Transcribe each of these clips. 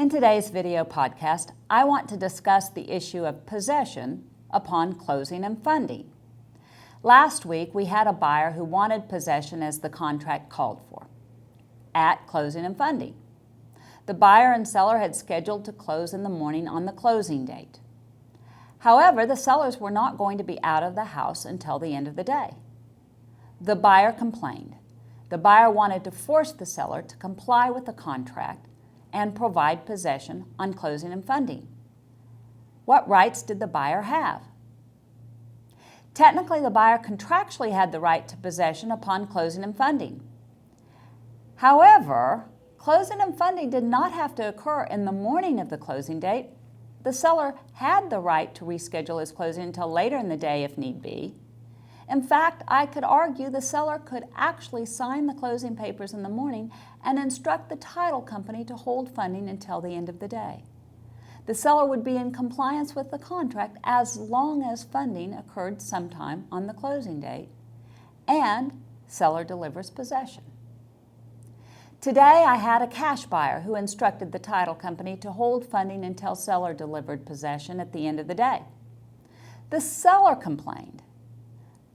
In today's video podcast, I want to discuss the issue of possession upon closing and funding. Last week, we had a buyer who wanted possession as the contract called for, at closing and funding. The buyer and seller had scheduled to close in the morning on the closing date. However, the sellers were not going to be out of the house until the end of the day. The buyer complained. The buyer wanted to force the seller to comply with the contract and provide possession on closing and funding. What rights did the buyer have? Technically, the buyer contractually had the right to possession upon closing and funding. However, closing and funding did not have to occur in the morning of the closing date. The seller had the right to reschedule his closing until later in the day if need be. In fact, I could argue the seller could actually sign the closing papers in the morning and instruct the title company to hold funding until the end of the day. The seller would be in compliance with the contract as long as funding occurred sometime on the closing date, and seller delivers possession. Today, I had a cash buyer who instructed the title company to hold funding until seller delivered possession at the end of the day. The seller complained.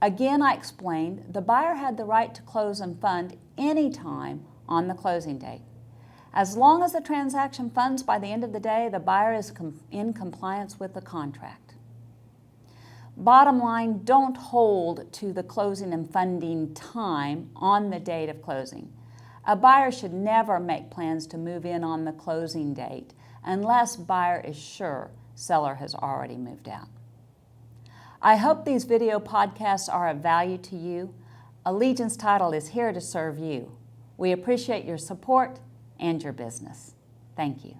Again, I explained the buyer had the right to close and fund any time on the closing date. As long as the transaction funds by the end of the day, the buyer is in compliance with the contract. Bottom line, don't hold to the closing and funding time on the date of closing. A buyer should never make plans to move in on the closing date unless buyer is sure seller has already moved out. I hope these video podcasts are of value to you. Allegiance Title is here to serve you. We appreciate your support and your business. Thank you.